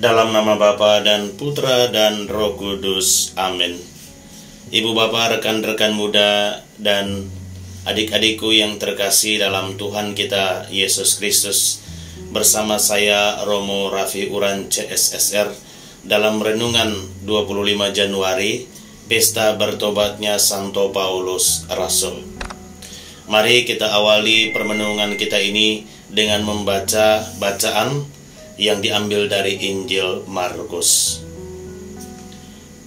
Dalam nama Bapa dan Putra dan Roh Kudus. Amin. Ibu bapak, rekan-rekan muda, dan adik-adikku yang terkasih dalam Tuhan kita Yesus Kristus, bersama saya Romo Raffi Uran CSSR dalam renungan 25 Januari, Pesta Bertobatnya Santo Paulus Rasul. Mari kita awali permenungan kita ini dengan membaca bacaan yang diambil dari Injil Markus.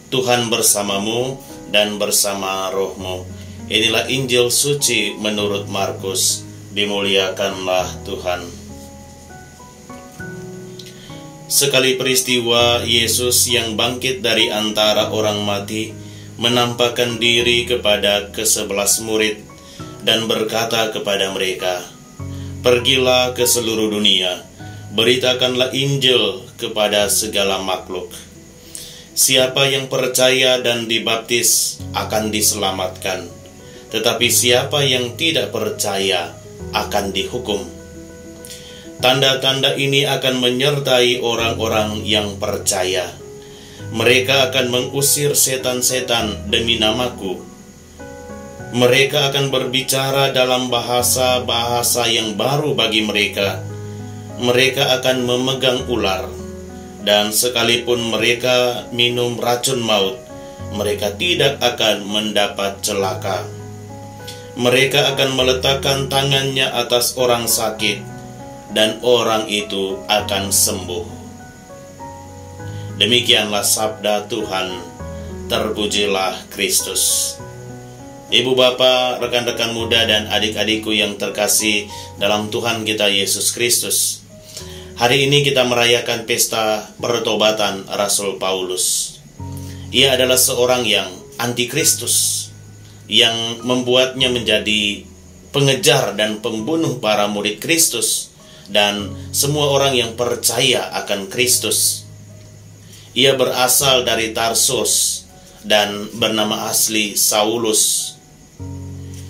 Tuhan bersamamu dan bersama rohmu. Inilah Injil suci menurut Markus. Dimuliakanlah Tuhan. Sekali peristiwa, Yesus yang bangkit dari antara orang mati menampakkan diri kepada ke-11 murid dan berkata kepada mereka, "Pergilah ke seluruh dunia, beritakanlah Injil kepada segala makhluk. Siapa yang percaya dan dibaptis akan diselamatkan, tetapi siapa yang tidak percaya akan dihukum. Tanda-tanda ini akan menyertai orang-orang yang percaya. Mereka akan mengusir setan-setan demi namaku. Mereka akan berbicara dalam bahasa-bahasa yang baru bagi mereka. Mereka akan memegang ular, dan sekalipun mereka minum racun maut, mereka tidak akan mendapat celaka. Mereka akan meletakkan tangannya atas orang sakit, dan orang itu akan sembuh." Demikianlah sabda Tuhan. Terpujilah Kristus. Ibu bapak, rekan-rekan muda, dan adik-adikku yang terkasih dalam Tuhan kita Yesus Kristus, hari ini kita merayakan pesta pertobatan Rasul Paulus. Ia adalah seorang yang antikristus, yang membuatnya menjadi pengejar dan pembunuh para murid Kristus dan semua orang yang percaya akan Kristus. Ia berasal dari Tarsus dan bernama asli Saulus.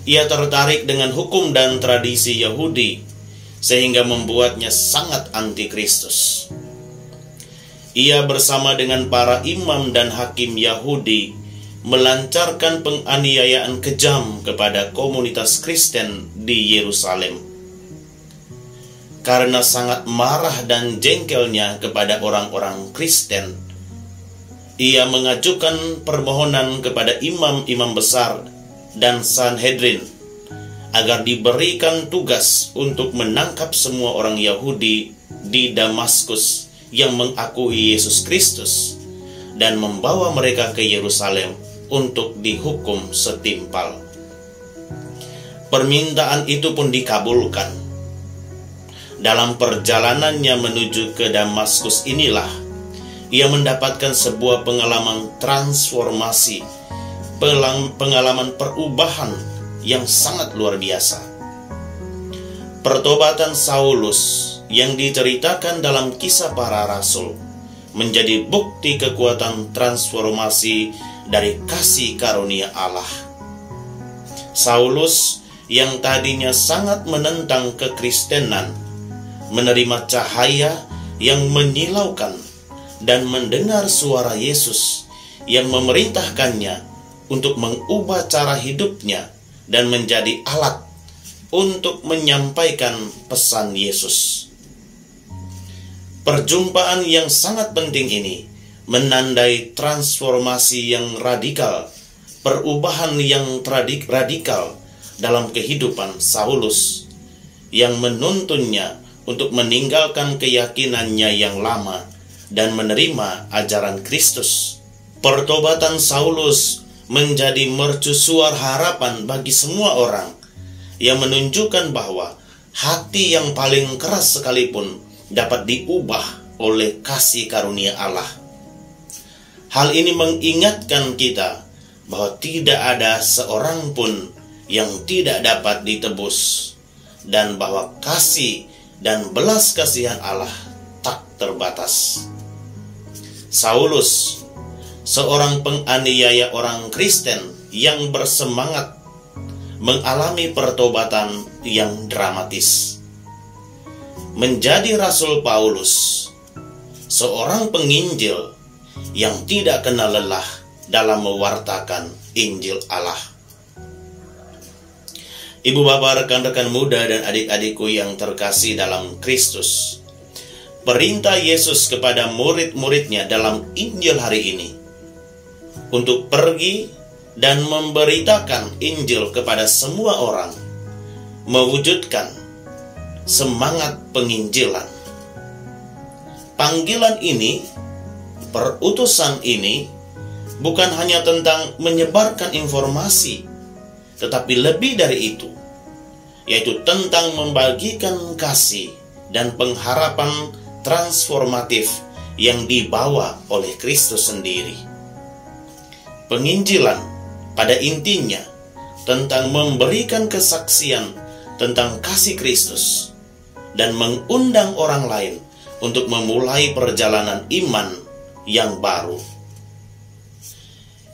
Ia tertarik dengan hukum dan tradisi Yahudi, sehingga membuatnya sangat antikristus. Ia bersama dengan para imam dan hakim Yahudi melancarkan penganiayaan kejam kepada komunitas Kristen di Yerusalem. Karena sangat marah dan jengkelnya kepada orang-orang Kristen, ia mengajukan permohonan kepada imam-imam besar dan Sanhedrin agar diberikan tugas untuk menangkap semua orang Yahudi di Damaskus yang mengakui Yesus Kristus dan membawa mereka ke Yerusalem untuk dihukum setimpal. Permintaan itu pun dikabulkan. Dalam perjalanannya menuju ke Damaskus inilah ia mendapatkan sebuah pengalaman transformasi, pengalaman perubahan yang sangat luar biasa. Pertobatan Saulus yang diceritakan dalam Kisah Para Rasul menjadi bukti kekuatan transformasi dari kasih karunia Allah. Saulus yang tadinya sangat menentang kekristenan menerima cahaya yang menyilaukan dan mendengar suara Yesus yang memerintahkannya untuk mengubah cara hidupnya dan menjadi alat untuk menyampaikan pesan Yesus. Perjumpaan yang sangat penting ini menandai transformasi yang radikal, perubahan yang radikal dalam kehidupan Saulus yang menuntunnya untuk meninggalkan keyakinannya yang lama dan menerima ajaran Kristus. Pertobatan Saulus menjadi mercusuar harapan bagi semua orang yang menunjukkan bahwa hati yang paling keras sekalipun dapat diubah oleh kasih karunia Allah. Hal ini mengingatkan kita bahwa tidak ada seorang pun yang tidak dapat ditebus dan bahwa kasih dan belas kasihan Allah tak terbatas. Saulus, seorang penganiaya orang Kristen yang bersemangat, mengalami pertobatan yang dramatis. Menjadi Rasul Paulus seorang penginjil yang tidak kenal lelah dalam mewartakan Injil Allah. Ibu bapak, rekan-rekan muda dan adik-adikku yang terkasih dalam Kristus, perintah Yesus kepada murid-muridnya dalam Injil hari ini untuk pergi dan memberitakan Injil kepada semua orang, mewujudkan semangat penginjilan. Panggilan ini, perutusan ini, bukan hanya tentang menyebarkan informasi, tetapi lebih dari itu, yaitu tentang membagikan kasih dan pengharapan transformatif yang dibawa oleh Kristus sendiri. Penginjilan pada intinya tentang memberikan kesaksian tentang kasih Kristus dan mengundang orang lain untuk memulai perjalanan iman yang baru.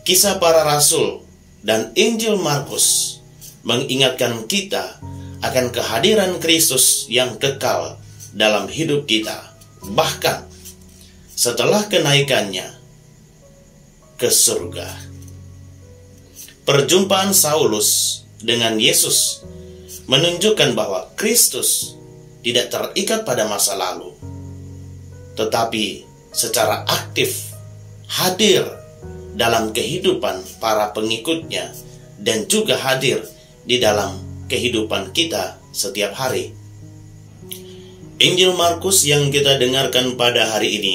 Kisah para Rasul dan Injil Markus mengingatkan kita akan kehadiran Kristus yang kekal dalam hidup kita, bahkan setelah kenaikannya ke surga. Perjumpaan Saulus dengan Yesus menunjukkan bahwa Kristus tidak terikat pada masa lalu, tetapi secara aktif hadir dalam kehidupan para pengikutnya dan juga hadir di dalam kehidupan kita setiap hari. Injil Markus yang kita dengarkan pada hari ini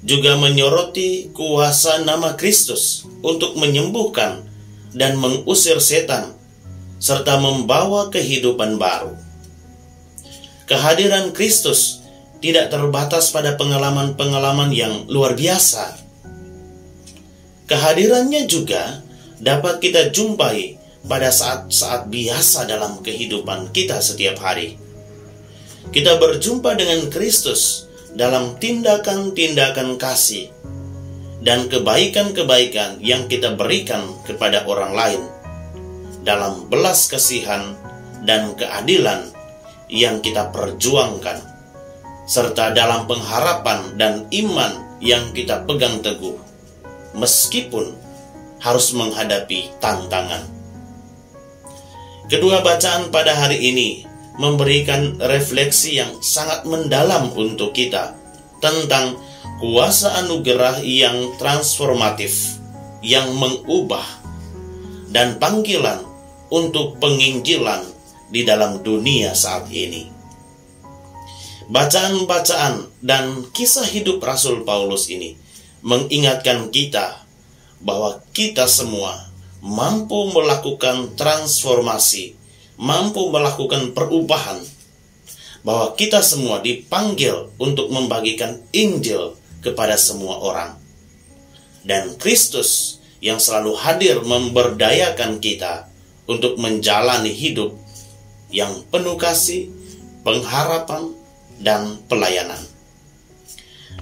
juga menyoroti kuasa nama Kristus untuk menyembuhkan dan mengusir setan serta membawa kehidupan baru. Kehadiran Kristus tidak terbatas pada pengalaman-pengalaman yang luar biasa. Kehadirannya juga dapat kita jumpai pada saat-saat biasa dalam kehidupan kita setiap hari. Kita berjumpa dengan Kristus dalam tindakan-tindakan kasih dan kebaikan-kebaikan yang kita berikan kepada orang lain, dalam belas kasihan dan keadilan yang kita perjuangkan, serta dalam pengharapan dan iman yang kita pegang teguh, meskipun harus menghadapi tantangan. Kedua bacaan pada hari ini memberikan refleksi yang sangat mendalam untuk kita tentang kuasa anugerah yang transformatif, yang mengubah, dan panggilan untuk penginjilan di dalam dunia saat ini. Bacaan-bacaan dan kisah hidup Rasul Paulus ini mengingatkan kita bahwa kita semua mampu melakukan transformasi, mampu melakukan perubahan, bahwa kita semua dipanggil untuk membagikan Injil kepada semua orang. Dan Kristus yang selalu hadir memberdayakan kita untuk menjalani hidup yang penuh kasih, pengharapan, dan pelayanan.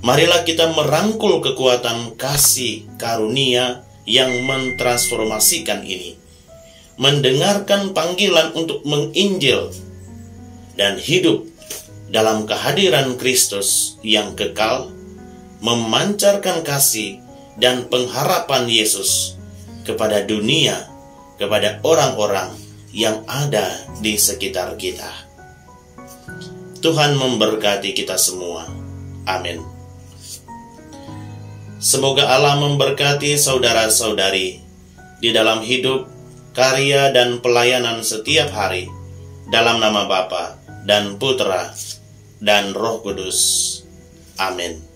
Marilah kita merangkul kekuatan kasih karunia yang mentransformasikan ini, mendengarkan panggilan untuk menginjil, dan hidup dalam kehadiran Kristus yang kekal, memancarkan kasih dan pengharapan Yesus kepada dunia, kepada orang-orang yang ada di sekitar kita. Tuhan memberkati kita semua. Amin. Semoga Allah memberkati saudara-saudari di dalam hidup, karya, dan pelayanan setiap hari, dalam nama Bapa dan Putra dan Roh Kudus. Amin.